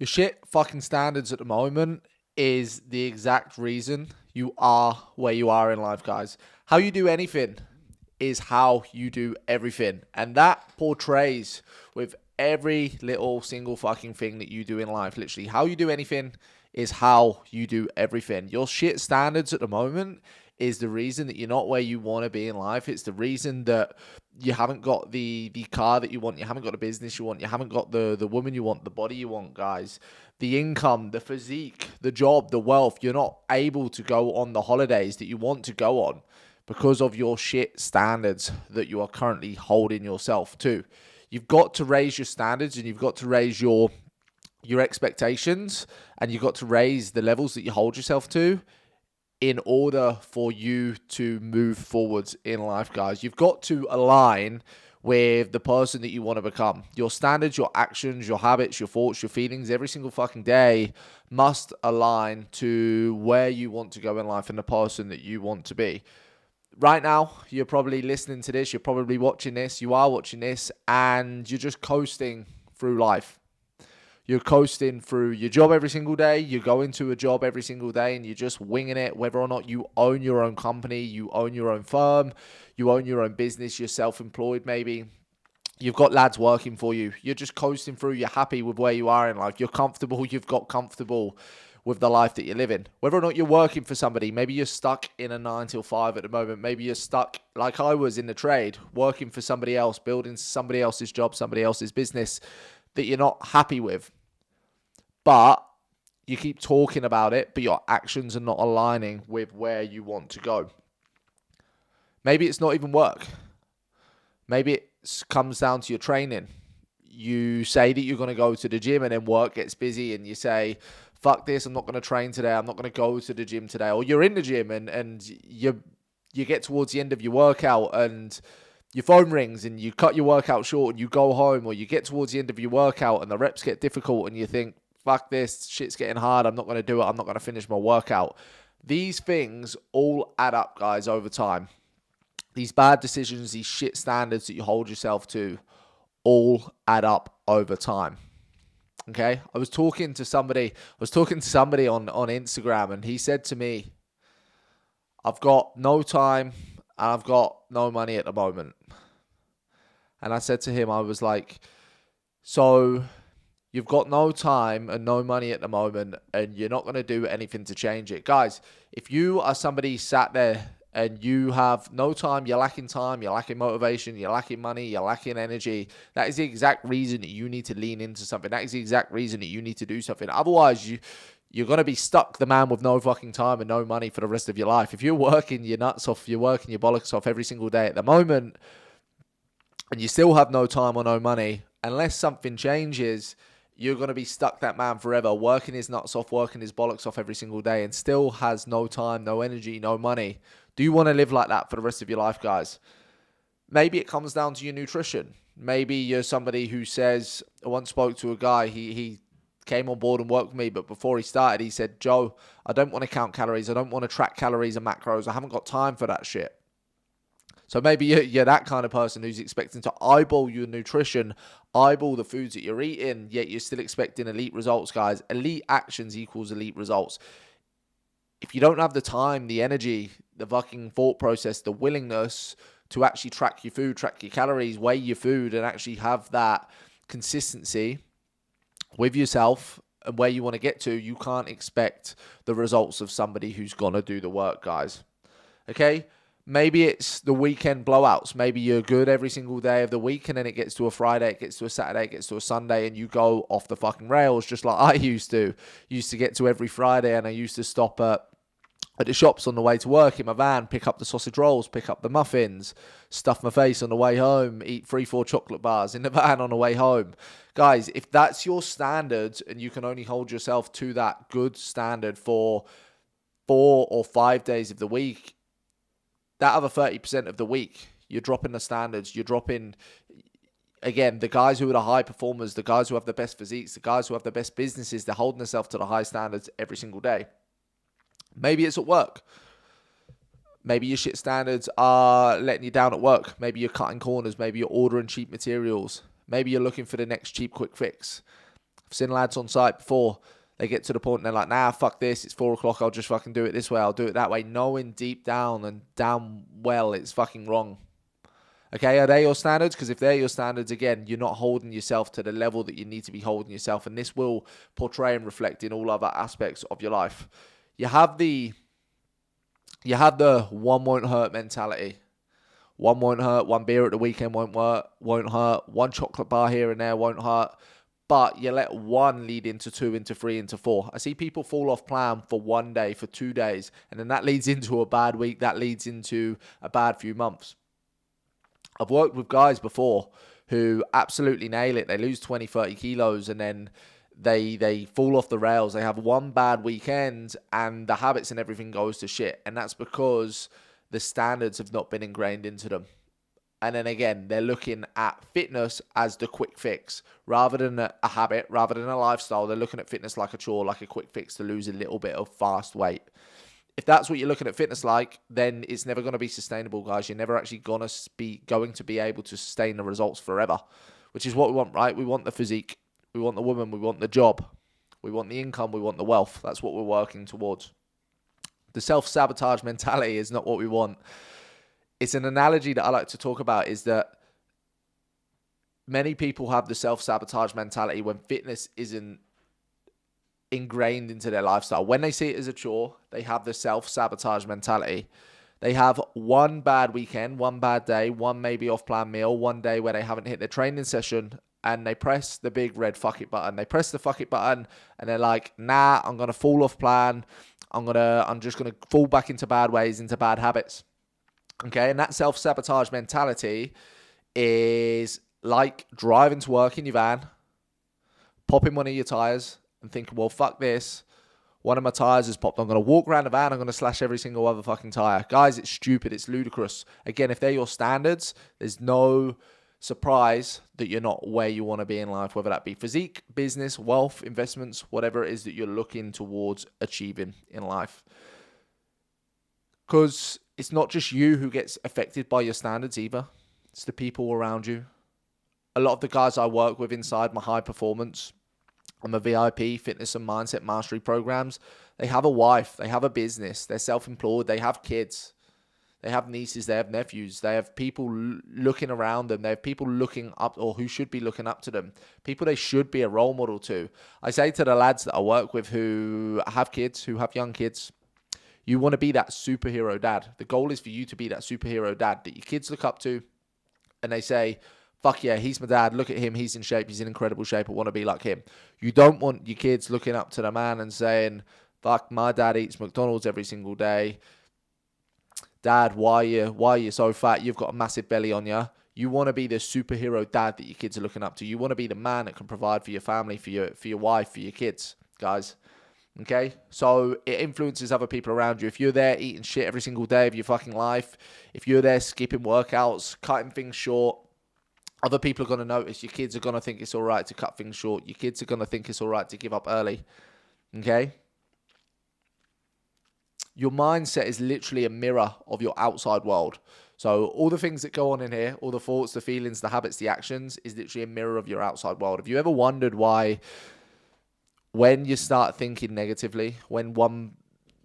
Your shit fucking standards at the moment is the exact reason you are where you are in life, guys. How you do anything is how you do everything. And that portrays with every little single fucking thing that you do in life. Literally, how you do anything is how you do everything. Your shit standards at the moment is the reason that you're not where you want to be in life. It's the reason that you haven't got the car that you want, you haven't got the business you want, you haven't got the woman you want, the body you want, guys, the income, the physique, the job, the wealth. You're not able to go on the holidays that you want to go on because of your shit standards that you are currently holding yourself to. You've got to raise your standards and you've got to raise your expectations, and you've got to raise the levels that you hold yourself to in order for you to move forwards in life, guys. You've got to align with the person that you want to become. Your standards, your actions, your habits, your thoughts, your feelings, every single fucking day must align to where you want to go in life and the person that you want to be. Right now, you're probably listening to this, you're probably watching this, you are watching this, and you're just coasting through life. You're coasting through your job every single day. You go into a job every single day and you're just winging it, whether or not you own your own company, you own your own firm, you own your own business, you're self-employed maybe. You've got lads working for you. You're just coasting through. You're happy with where you are in life. You're comfortable. You've got comfortable with the life that you're living. Whether or not you're working for somebody, maybe you're stuck in a 9 till 5 at the moment. Maybe you're stuck like I was in the trade, working for somebody else, building somebody else's job, somebody else's business that you're not happy with. But you keep talking about it, but your actions are not aligning with where you want to go. Maybe it's not even work. Maybe it comes down to your training. You say that you're going to go to the gym and then work gets busy and you say, fuck this, I'm not going to train today. I'm not going to go to the gym today. Or you're in the gym and you get towards the end of your workout and your phone rings and you cut your workout short and you go home, or you get towards the end of your workout and the reps get difficult and you think, fuck this, shit's getting hard, I'm not going to do it, I'm not going to finish my workout. These things all add up, guys, over time. These bad decisions, these shit standards that you hold yourself to, all add up over time. Okay? I was talking to somebody on Instagram, and he said to me, I've got no time and I've got no money at the moment. And I said to him, I was like, so you've got no time and no money at the moment, and you're not going to do anything to change it. Guys, if you are somebody sat there and you have no time, you're lacking motivation, you're lacking money, you're lacking energy, that is the exact reason that you need to lean into something. That is the exact reason that you need to do something. Otherwise, you're going to be stuck the man with no fucking time and no money for the rest of your life. If you're working your nuts off, you're working your bollocks off every single day at the moment, and you still have no time or no money, unless something changes, you're going to be stuck that man forever, working his nuts off, working his bollocks off every single day, and still has no time, no energy, no money. Do you want to live like that for the rest of your life, guys? Maybe it comes down to your nutrition. Maybe you're somebody who says, I once spoke to a guy, he came on board and worked with me, but before he started, he said, Joe, I don't want to count calories. I don't want to track calories and macros. I haven't got time for that shit. So maybe you're that kind of person who's expecting to eyeball your nutrition, eyeball the foods that you're eating, yet you're still expecting elite results, guys. Elite actions equals elite results. If you don't have the time, the energy, the fucking thought process, the willingness to actually track your food, track your calories, weigh your food, and actually have that consistency with yourself and where you want to get to, you can't expect the results of somebody who's going to do the work, guys. Okay? Maybe it's the weekend blowouts. Maybe you're good every single day of the week, and then it gets to a Friday, it gets to a Saturday, it gets to a Sunday, and you go off the fucking rails just like I used to. Used to get to every Friday, and I used to stop at the shops on the way to work in my van, pick up the sausage rolls, pick up the muffins, stuff my face on the way home, eat 3-4 chocolate bars in the van on the way home. Guys, if that's your standard and you can only hold yourself to that good standard for 4 or 5 days of the week, that other 30% of the week, you're dropping the standards. You're dropping, again, the guys who are the high performers, the guys who have the best physiques, the guys who have the best businesses, they're holding themselves to the high standards every single day. Maybe it's at work. Maybe your shit standards are letting you down at work. Maybe you're cutting corners. Maybe you're ordering cheap materials. Maybe you're looking for the next cheap quick fix. I've seen lads on site before. They get to the point and they're like, nah, fuck this. It's 4 o'clock. I'll just fucking do it this way. I'll do it that way. Knowing deep down and damn well it's fucking wrong. Okay, are they your standards? Because if they're your standards, again, you're not holding yourself to the level that you need to be holding yourself. And this will portray and reflect in all other aspects of your life. You have the one won't hurt mentality. One won't hurt. One beer at the weekend won't hurt. One chocolate bar here and there won't hurt. But you let one lead into 2, into 3, into 4. I see people fall off plan for 1 day, for 2 days, and then that leads into a bad week. That leads into a bad few months. I've worked with guys before who absolutely nail it. They lose 20, 30 kilos, and then they fall off the rails. They have one bad weekend, and the habits and everything goes to shit. And that's because the standards have not been ingrained into them. And then again, they're looking at fitness as the quick fix. Rather than a habit, rather than a lifestyle, they're looking at fitness like a chore, like a quick fix to lose a little bit of fast weight. If that's what you're looking at fitness like, then it's never going to be sustainable, guys. You're never actually going to be able to sustain the results forever, which is what we want, right? We want the physique. We want the woman. We want the job. We want the income. We want the wealth. That's what we're working towards. The self-sabotage mentality is not what we want. It's an analogy that I like to talk about, is that many people have the self-sabotage mentality when fitness isn't ingrained into their lifestyle. When they see it as a chore, they have the self-sabotage mentality. They have one bad weekend, one bad day, one maybe off-plan meal, one day where they haven't hit their training session, and they press the big red fuck it button. They press the fuck it button, and they're like, nah, I'm going to fall off plan. I'm just going to fall back into bad ways, into bad habits. Okay, and that self-sabotage mentality is like driving to work in your van, popping one of your tires and thinking, well, fuck this. One of my tires has popped. I'm going to walk around the van. I'm going to slash every single other fucking tire. Guys, it's stupid. It's ludicrous. Again, if they're your standards, there's no surprise that you're not where you want to be in life, whether that be physique, business, wealth, investments, whatever it is that you're looking towards achieving in life. Because it's not just you who gets affected by your standards either. It's the people around you. A lot of the guys I work with inside my high performance, I'm a VIP, fitness and mindset mastery programs. They have a wife, they have a business, they're self-employed, they have kids, they have nieces, they have nephews, they have people looking around them, they have people looking up, or who should be looking up to them, people they should be a role model to. I say to the lads that I work with who have kids, who have young kids, you want to be that superhero dad. The goal is for you to be that superhero dad that your kids look up to and they say, fuck yeah, he's my dad. Look at him. He's in shape. He's in incredible shape. I want to be like him. You don't want your kids looking up to the man and saying, fuck, my dad eats McDonald's every single day. Dad, why are you so fat? You've got a massive belly on you. You want to be the superhero dad that your kids are looking up to. You want to be the man that can provide for your family, for your wife, for your kids, guys. Okay, so it influences other people around you. If you're there eating shit every single day of your fucking life, if you're there skipping workouts, cutting things short, other people are going to notice. Your kids are going to think it's all right to cut things short. Your kids are going to think it's all right to give up early. Okay? Your mindset is literally a mirror of your outside world. So all the things that go on in here, all the thoughts, the feelings, the habits, the actions, is literally a mirror of your outside world. Have you ever wondered why, when you start thinking negatively,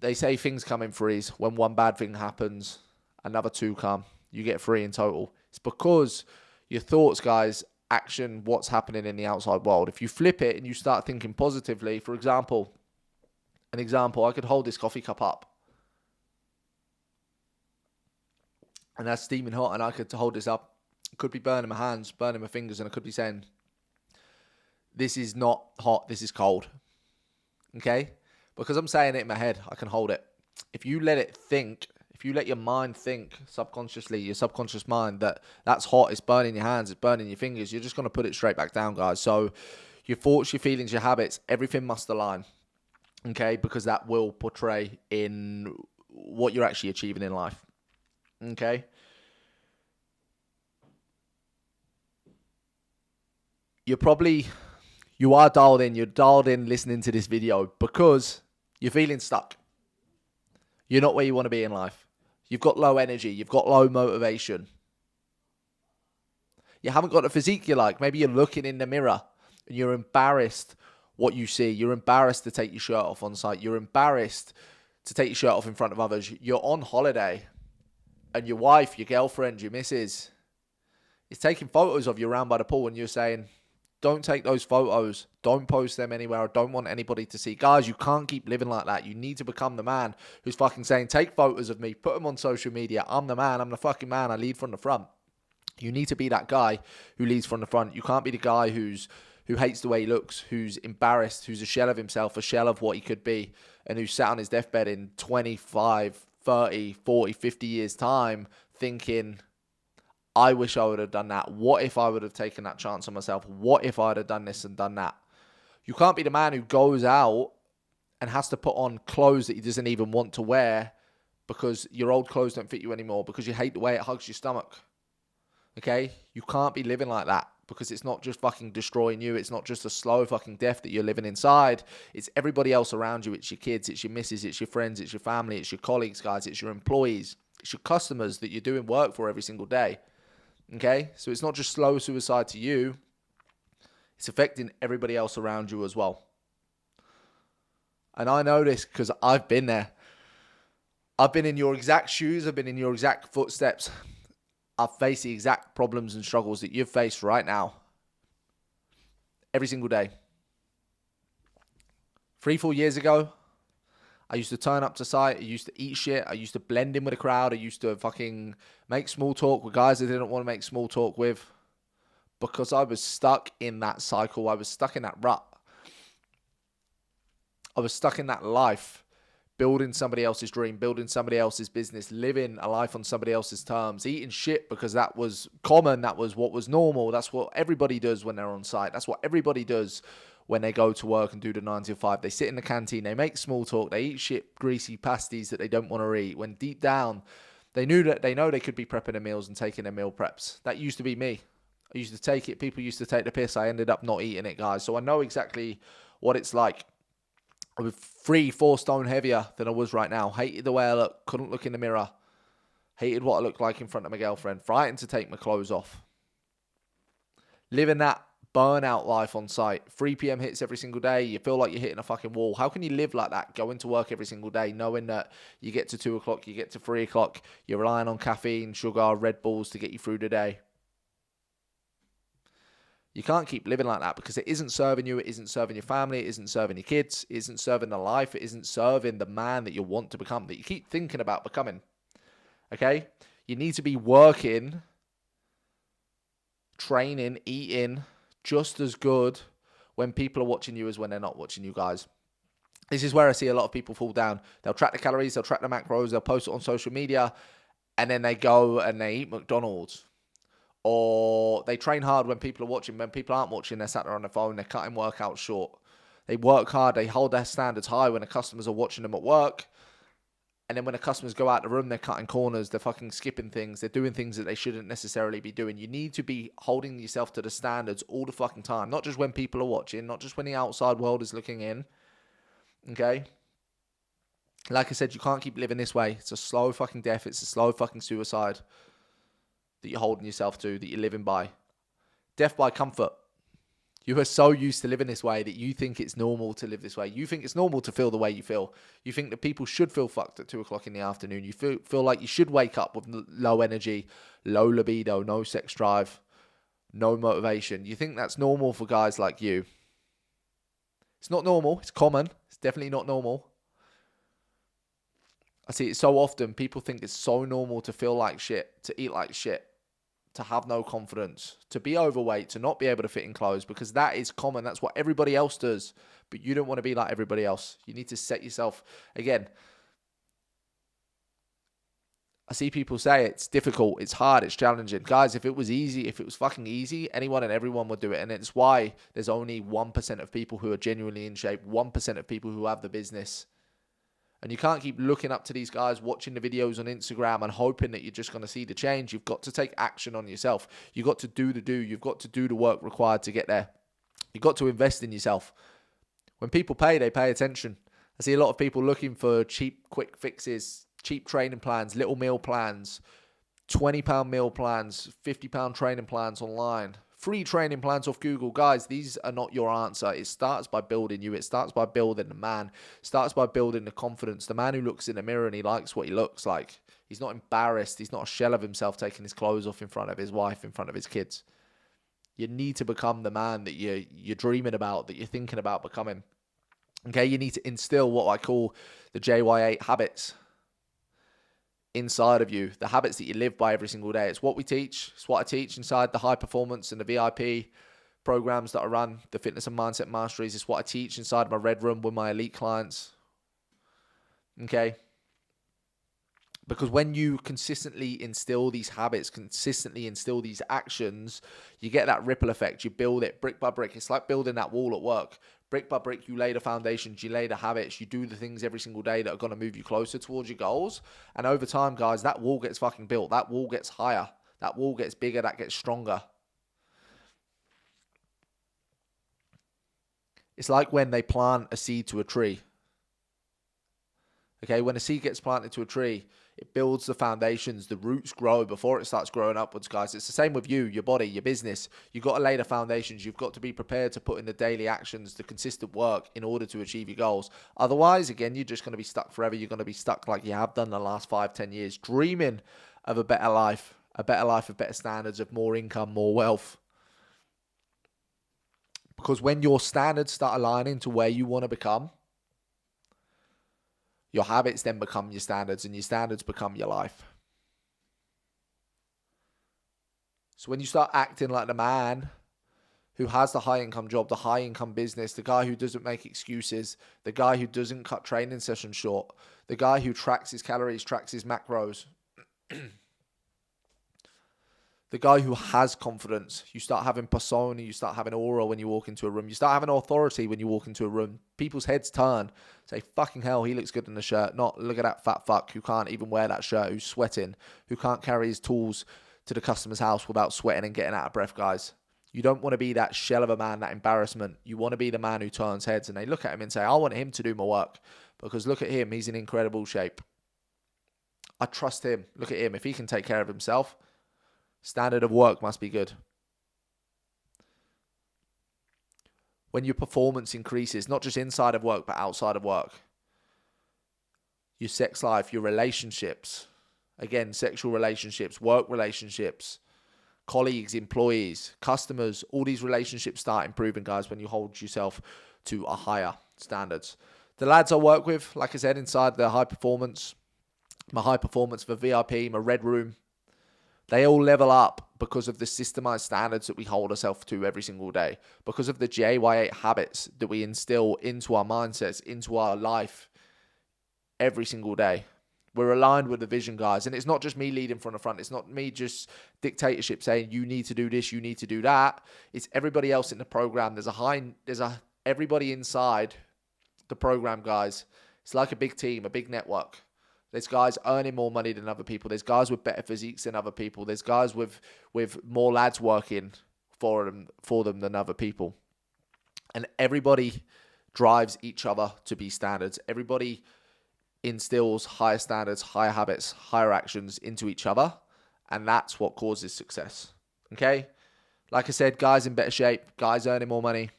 they say things come in threes, when one bad thing happens, another two come, you get 3 in total. It's because your thoughts, guys, action what's happening in the outside world. If you flip it and you start thinking positively, for example, I could hold this coffee cup up and that's steaming hot, and I could hold this up. I could be burning my hands, burning my fingers, and I could be saying, this is not hot, this is cold. Okay? Because I'm saying it in my head, I can hold it. If you let it think, if you let your mind think subconsciously, your subconscious mind, that's hot, it's burning your hands, it's burning your fingers, you're just going to put it straight back down, guys. So your thoughts, your feelings, your habits, everything must align. Okay? Because that will portray in what you're actually achieving in life. Okay? You are dialed in. You're dialed in listening to this video because you're feeling stuck. You're not where you want to be in life. You've got low energy. You've got low motivation. You haven't got the physique you like. Maybe you're looking in the mirror and you're embarrassed what you see. You're embarrassed to take your shirt off on site. You're embarrassed to take your shirt off in front of others. You're on holiday and your wife, your girlfriend, your missus is taking photos of you around by the pool, and you're saying, don't take those photos. Don't post them anywhere. I don't want anybody to see. Guys, you can't keep living like that. You need to become the man who's fucking saying, take photos of me, put them on social media. I'm the man. I'm the fucking man. I lead from the front. You need to be that guy who leads from the front. You can't be the guy who hates the way he looks, who's embarrassed, who's a shell of himself, a shell of what he could be, and who's sat on his deathbed in 25, 30, 40, 50 years' time thinking, I wish I would have done that. What if I would have taken that chance on myself? What if I would have done this and done that? You can't be the man who goes out and has to put on clothes that he doesn't even want to wear because your old clothes don't fit you anymore, because you hate the way it hugs your stomach. Okay? You can't be living like that, because it's not just fucking destroying you. It's not just a slow fucking death that you're living inside. It's everybody else around you. It's your kids, it's your missus, it's your friends, it's your family, it's your colleagues, guys, it's your employees, it's your customers that you're doing work for every single day. Okay? So it's not just slow suicide to you. It's affecting everybody else around you as well. And I know this because I've been there. I've been in your exact shoes. I've been in your exact footsteps. I've faced the exact problems and struggles that you've faced right now. Every single day. 3-4 years ago, I used to turn up to site. I used to eat shit. I used to blend in with the crowd. I used to fucking make small talk with guys I didn't want to make small talk with, because I was stuck in that cycle. I was stuck in that rut. I was stuck in that life, building somebody else's dream, building somebody else's business, living a life on somebody else's terms, eating shit because that was common. That was what was normal. That's what everybody does when they're on site. That's what everybody does when they go to work and do the 9 to 5. They sit in the canteen, they make small talk, they eat shit, greasy pasties that they don't want to eat, when deep down, they know they could be prepping their meals and taking their meal preps. That used to be me. I used to take it. People used to take the piss. I ended up not eating it, guys. So I know exactly what it's like. I was 3-4 stone heavier than I was right now. Hated the way I looked. Couldn't look in the mirror. Hated what I looked like in front of my girlfriend. Frightened to take my clothes off. Living that burnout life on site. 3 p.m. hits every single day. You feel like you're hitting a fucking wall. How can you live like that? Going to work every single day, knowing that you get to 2 o'clock, you get to 3 o'clock, you're relying on caffeine, sugar, Red Bulls to get you through the day. You can't keep living like that, because it isn't serving you. It isn't serving your family. It isn't serving your kids. It isn't serving the life. It isn't serving the man that you want to become, that you keep thinking about becoming. Okay? You need to be working, training, eating just as good when people are watching you as when they're not watching you, guys. This is where I see a lot of people fall down. They'll track the calories. They'll track the macros. They'll post it on social media. And then they go and they eat McDonald's. Or they train hard when people are watching. When people aren't watching, they're sat there on their phone. They're cutting workouts short. They work hard. They hold their standards high when the customers are watching them at work. And then when the customers go out the room, they're cutting corners. They're fucking skipping things. They're doing things that they shouldn't necessarily be doing. You need to be holding yourself to the standards all the fucking time. Not just when people are watching. Not just when the outside world is looking in. Okay? Like I said, you can't keep living this way. It's a slow fucking death. It's a slow fucking suicide that you're holding yourself to, that you're living by. Death by comfort. You are so used to living this way that you think it's normal to live this way. You think it's normal to feel the way you feel. You think that people should feel fucked at 2 o'clock in the afternoon. You feel like you should wake up with low energy, low libido, no sex drive, no motivation. You think that's normal for guys like you. It's not normal. It's common. It's definitely not normal. I see it so often. People think it's so normal to feel like shit, to eat like shit, to have no confidence, to be overweight, to not be able to fit in clothes, because that is common. That's what everybody else does. But you don't want to be like everybody else. You need to set yourself, again, I see people say it's difficult, it's hard, it's challenging. Guys, if it was easy, if it was fucking easy, anyone and everyone would do it. And it's why there's only 1% of people who are genuinely in shape, 1% of people who have the business. And you can't keep looking up to these guys, watching the videos on Instagram and hoping that you're just going to see the change. You've got to take action on yourself. You've got to do the do. You've got to do the work required to get there. You've got to invest in yourself. When people pay, they pay attention. I see a lot of people looking for cheap, quick fixes, cheap training plans, little meal plans, £20 meal plans, £50 training plans online, free training plans off Google. Guys, these are not your answer. It starts by building you. It starts by building the man. It starts by building the confidence. The man who looks in the mirror and he likes what he looks like. He's not embarrassed. He's not a shell of himself taking his clothes off in front of his wife, in front of his kids. You need to become the man that you're dreaming about, that you're thinking about becoming. Okay, you need to instill what I call the JY8 habits inside of you, the habits that you live by every single day. It's what we teach. It's what I teach inside the high performance and the VIP programs that I run, the fitness and mindset masteries. It's what I teach inside my red room with my elite clients. Okay. Because when you consistently instill these habits, consistently instill these actions, you get that ripple effect. You build it brick by brick. It's like building that wall at work. Brick by brick, you lay the foundations, you lay the habits, you do the things every single day that are going to move you closer towards your goals. And over time, guys, that wall gets fucking built. That wall gets higher. That wall gets bigger. That gets stronger. It's like when they plant a seed to a tree. Okay, when a seed gets planted to a tree, it builds the foundations, the roots grow before it starts growing upwards, guys. It's the same with you, your body, your business. You've got to lay the foundations. You've got to be prepared to put in the daily actions, the consistent work in order to achieve your goals. Otherwise, again, you're just going to be stuck forever. You're going to be stuck like you have done the last 5-10 years, dreaming of a better life of better standards, of more income, more wealth. Because when your standards start aligning to where you want to become, your habits then become your standards, and your standards become your life. So when you start acting like the man who has the high income job, the high income business, the guy who doesn't make excuses, the guy who doesn't cut training sessions short, the guy who tracks his calories, tracks his macros, the guy who has confidence, you start having persona, you start having aura when you walk into a room, you start having authority when you walk into a room. People's heads turn, say, fucking hell, he looks good in the shirt. Not, look at that fat fuck who can't even wear that shirt, who's sweating, who can't carry his tools to the customer's house without sweating and getting out of breath, guys. You don't want to be that shell of a man, that embarrassment. You want to be the man who turns heads, and they look at him and say, I want him to do my work because look at him, he's in incredible shape. I trust him. Look at him. If he can take care of himself, standard of work must be good. When your performance increases, not just inside of work, but outside of work, your sex life, your relationships, again, sexual relationships, work relationships, colleagues, employees, customers, all these relationships start improving, guys, when you hold yourself to a higher standards. The lads I work with, like I said, inside the high performance, my high performance for VIP, my red room, they all level up because of the systemized standards that we hold ourselves to every single day, because of the JY8 habits that we instill into our mindsets, into our life every single day. We're aligned with the vision, guys. And it's not just me leading from the front. It's not me just dictatorship saying, you need to do this, you need to do that. It's everybody else in the program. There's everybody inside the program, guys. It's like a big team, a big network. There's guys earning more money than other people. There's guys with better physiques than other people. There's guys with more lads working for them than other people. And everybody drives each other to be standards. Everybody instills higher standards, higher habits, higher actions into each other. And that's what causes success. Okay? Like I said, guys in better shape, guys earning more money.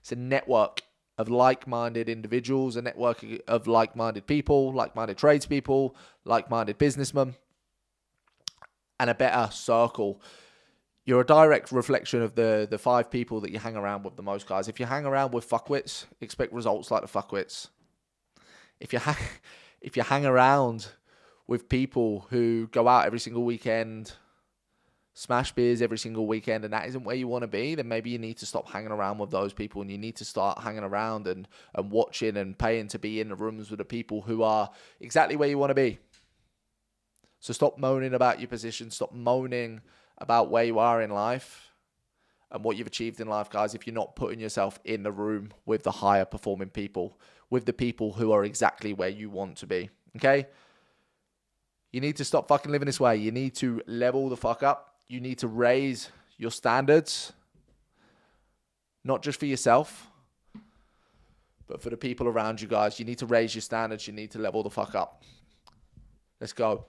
It's a network of like-minded individuals, a network of like-minded people, like-minded tradespeople, like-minded businessmen, and a better circle. You're a direct reflection of the 5 people that you hang around with the most, guys. If you hang around with fuckwits, expect results like the fuckwits. If you hang around with people who go out every single weekend, smash beers every single weekend, and that isn't where you want to be, then maybe you need to stop hanging around with those people, and you need to start hanging around and watching and paying to be in the rooms with the people who are exactly where you want to be. So stop moaning about your position. Stop moaning about where you are in life and what you've achieved in life, guys, if you're not putting yourself in the room with the higher performing people, with the people who are exactly where you want to be, okay? You need to stop fucking living this way. You need to level the fuck up. You need to raise your standards, not just for yourself, but for the people around you, guys. You need to raise your standards. You need to level the fuck up. Let's go.